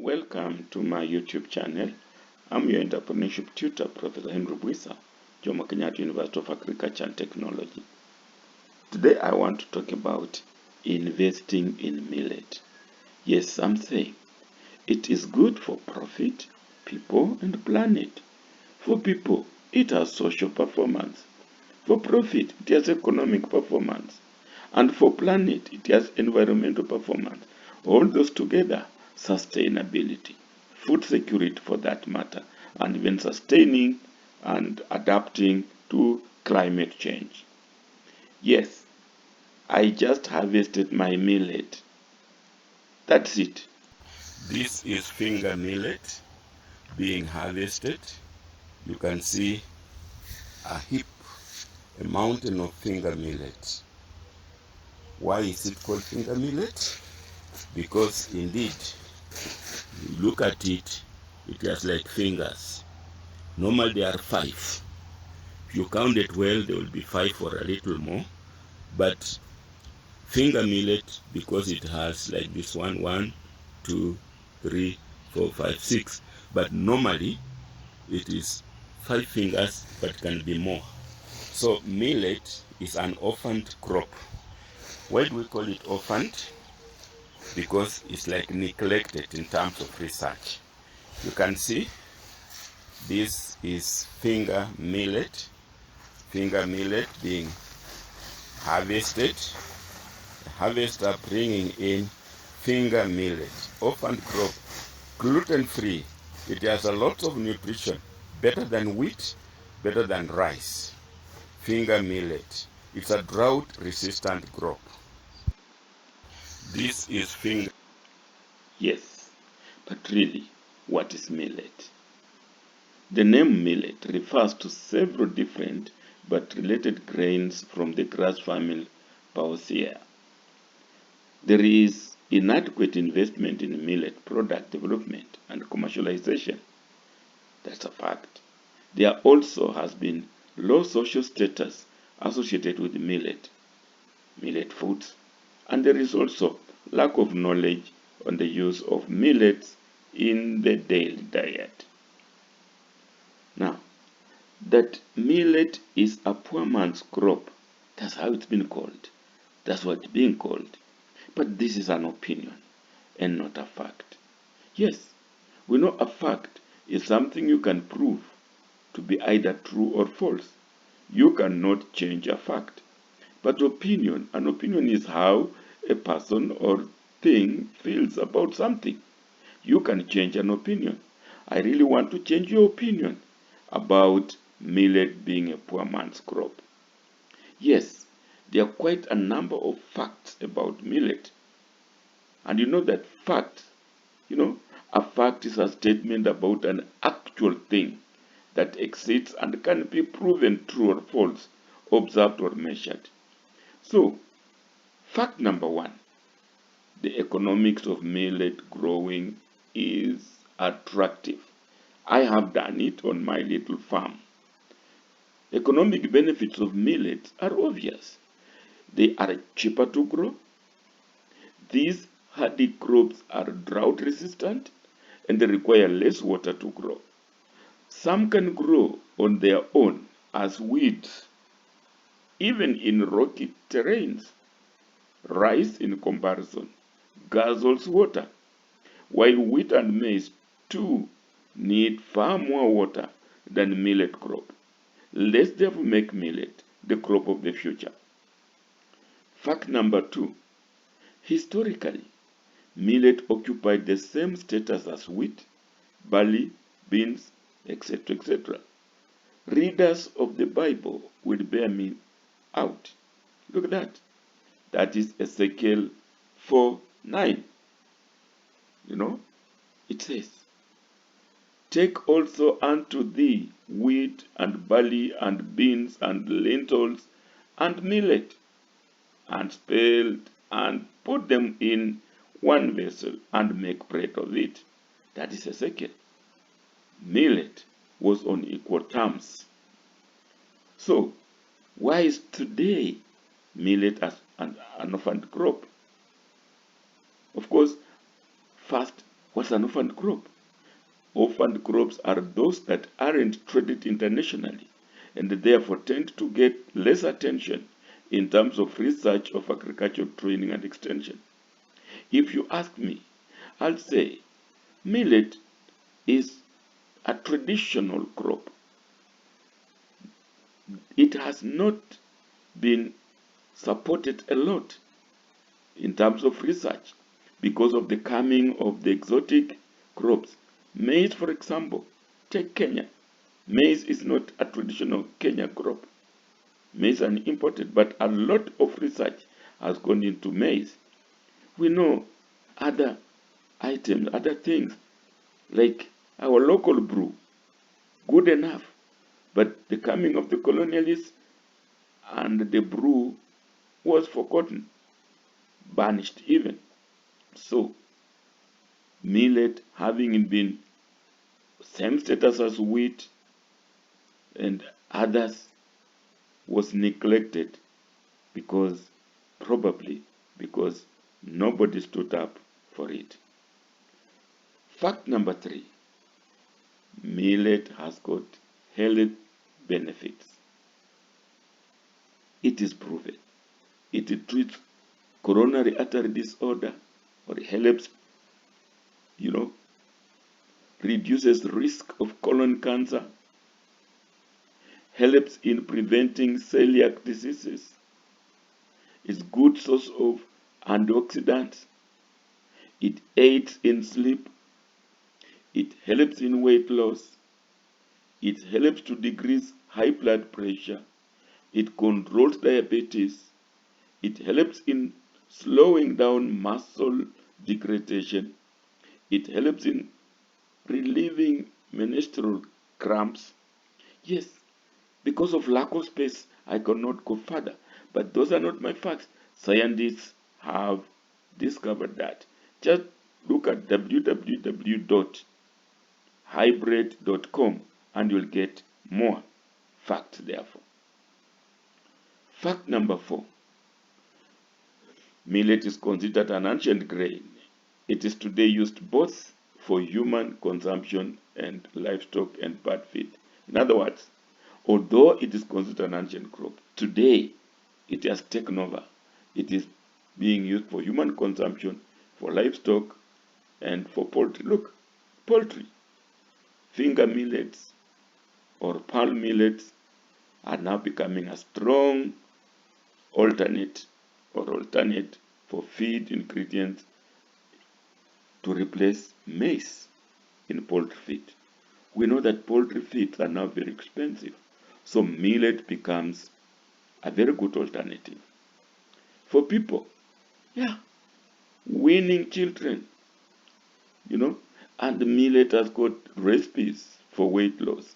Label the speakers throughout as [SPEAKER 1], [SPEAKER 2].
[SPEAKER 1] Welcome to my YouTube channel. I'm your entrepreneurship tutor, Professor Henry Buisa, Jomo Kenyatta University of Agriculture and Technology. Today I want to talk about investing in millet. Yes, I'm saying it is good for profit, people, and planet. For people, it has social performance. For profit, it has economic performance. And for planet, it has environmental performance. All those together, sustainability, food security for that matter, and even sustaining and adapting to climate change. Yes, I just harvested my millet. That's it.
[SPEAKER 2] This is finger millet being harvested. You can see a heap, a mountain of finger millet. Why is it called finger millet? Because indeed, you look at it, it has like fingers. Normally there are 5. If you count it well, there will be 5 or a little more. But finger millet, because it has like this 1, 2, 3, 4, 5, 6. But normally it is 5 fingers, but can be more. So millet is an orphaned crop. Why do we call it orphaned? Because it's like neglected in terms of research. You can see this is finger millet being harvested. The harvester bringing in finger millet, orphaned crop, gluten-free. It has a lot of nutrition, better than wheat, better than rice. Finger millet. It's a drought-resistant crop. This is finger.
[SPEAKER 1] Yes, but really, what is millet? The name millet refers to several different but related grains from the grass family Paucaea. There is inadequate investment in millet product development and commercialization. That's a fact. There also has been low social status associated with millet foods, and there is also lack of knowledge on the use of millets in the daily diet. Now, that millet is a poor man's crop, that's how it's been called. That's what it's being called. But this is an opinion and not a fact. Yes, we know a fact is something you can prove to be either true or false. You cannot change a fact. But an opinion is how a person or thing feels about something. You can change an opinion. I really want to change your opinion about millet being a poor man's crop. Yes, there are quite a number of facts about millet. And you know that fact, a fact is a statement about an actual thing that exists and can be proven true or false, observed or measured. So, fact number 1, the economics of millet growing is attractive. I have done it on my little farm. Economic benefits of millet are obvious. They are cheaper to grow. These hardy crops are drought resistant and they require less water to grow. Some can grow on their own as weeds, even in rocky terrains. Rice, in comparison, guzzles water, while wheat and maize too need far more water than millet crop. Let's therefore make millet the crop of the future. Fact number 2. Historically, millet occupied the same status as wheat, barley, beans, etc., etc. Readers of the Bible will bear me out. Look at that. That is Ezekiel 4:9. It says, Take also unto thee wheat and barley and beans and lentils and millet, and spelt and put them in one vessel and make bread of it. That is Ezekiel. Millet was on equal terms. So, why is today millet as an orphaned crop? Of course, first, What's an orphan crop? Orphan crops are those that aren't traded internationally and therefore tend to get less attention in terms of research of agricultural training and extension. If you ask me, I'll say millet is a traditional crop. It has not been supported a lot in terms of research because of the coming of the exotic crops. Maize, for example, take Kenya. Maize is not a traditional Kenya crop. Maize is imported, but a lot of research has gone into maize. We know other items, other things, like our local brew, good enough. But the coming of the colonialists and the brew was forgotten, banished even. So, millet having been same status as wheat and others was neglected probably because nobody stood up for it. Fact number 3, millet has got health benefits. It is proven. It treats coronary artery disorder, or helps, reduces risk of colon cancer, helps in preventing celiac diseases, is good source of antioxidants, it aids in sleep, it helps in weight loss, it helps to decrease high blood pressure, it controls diabetes, it helps in slowing down muscle degradation, it helps in relieving menstrual cramps. Yes, because of lack of space, I cannot go further. But those are not my facts. Scientists have discovered that. Just look at www.hybrid.com and you'll get more facts therefore. Fact number 4. Millet is considered an ancient grain. It is today used both for human consumption and livestock and bird feed. In other words, although it is considered an ancient crop, today it has taken over. It is being used for human consumption, for livestock, and for poultry. Look, poultry, finger millets or pearl millets are now becoming a strong alternate for feed ingredients to replace maize in poultry feed. We know that poultry feeds are now very expensive, so millet becomes a very good alternative. For people, weaning children, and millet has got recipes for weight loss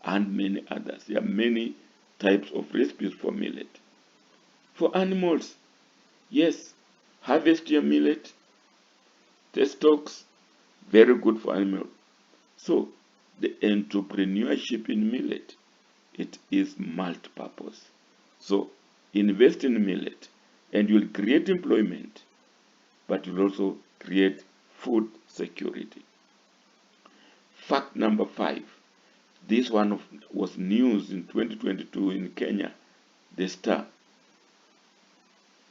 [SPEAKER 1] and many others. There are many types of recipes for millet. For animals, yes, harvest your millet, test stocks, very good for animals. So, the entrepreneurship in millet, it is multi-purpose. So, invest in millet and you'll create employment, but you'll also create food security. Fact number 5. This one was news in 2022 in Kenya, the Star.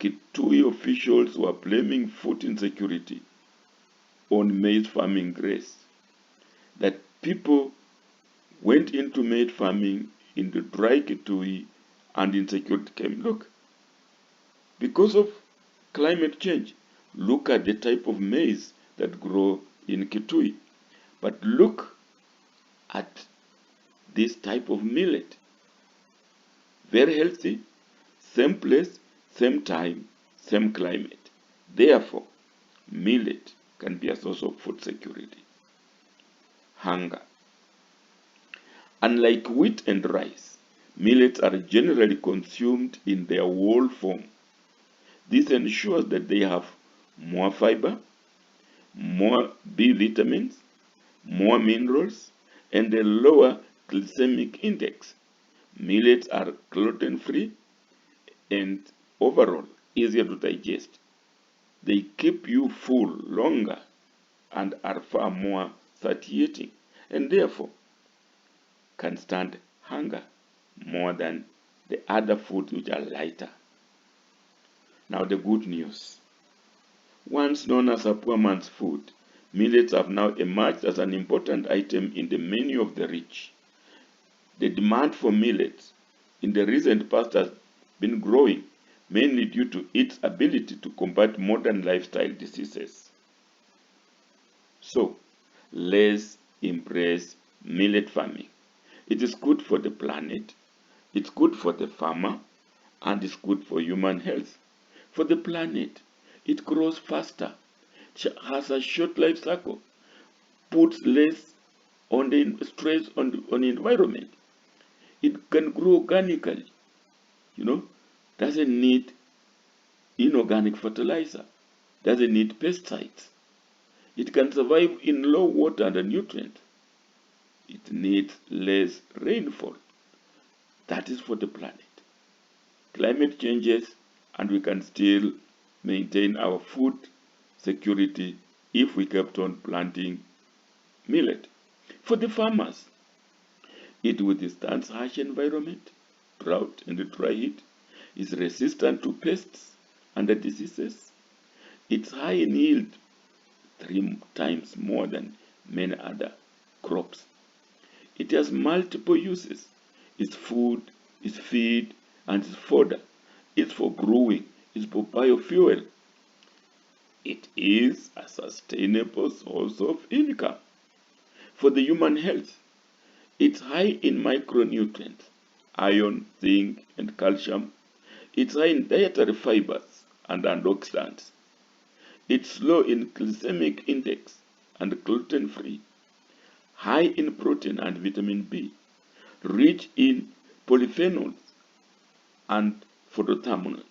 [SPEAKER 1] Kitui officials were blaming food insecurity on maize farming grace. That people went into maize farming in the dry Kitui and insecurity came. Look, because of climate change, look at the type of maize that grow in Kitui. But look at this type of millet. Very healthy, same place, same time, same climate. Therefore, millet can be a source of food security. Hunger. Unlike wheat and rice, millets are generally consumed in their whole form. This ensures that they have more fiber, more B vitamins, more minerals, and a lower glycemic index. Millets are gluten-free and overall easier to digest. They keep you full longer and are far more satiating, and therefore can stand hunger more than the other foods which are lighter. Now the good news. Once known as a poor man's food, millets have now emerged as an important item in the menu of the rich. The demand for millets in the recent past has been growing, mainly due to its ability to combat modern lifestyle diseases. So, let's embrace millet farming. It is good for the planet, it's good for the farmer, and it's good for human health. For the planet, it grows faster, has a short life cycle, puts less on the stress on the environment. It can grow organically, doesn't need inorganic fertilizer, doesn't need pesticides. It can survive in low water and nutrients. It needs less rainfall. That is for the planet. Climate changes and we can still maintain our food security if we kept on planting millet. For the farmers, it withstands harsh environment, drought and dry heat, is resistant to pests and diseases. It's high in yield, 3 times more than many other crops. It has multiple uses. It's food, it's feed, and it's fodder. It's for brewing, it's for biofuel. It is a sustainable source of income. For the human health, it's high in micronutrients, iron, zinc, and calcium. It's high in dietary fibers and antioxidants. It's low in glycemic index and gluten-free. High in protein and vitamin B. Rich in polyphenols and phytohormones.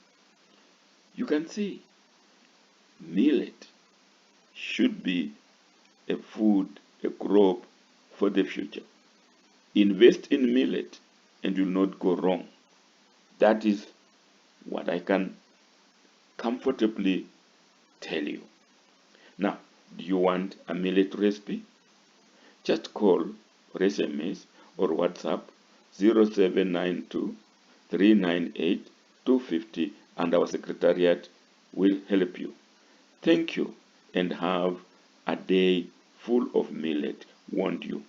[SPEAKER 1] You can see millet should be a food, a crop for the future. Invest in millet and you'll not go wrong. That is what I can comfortably tell you. Now, do you want a millet recipe? Just call or SMS or WhatsApp 0792 398 250 and our secretariat will help you. Thank you and have a day full of millet, won't you?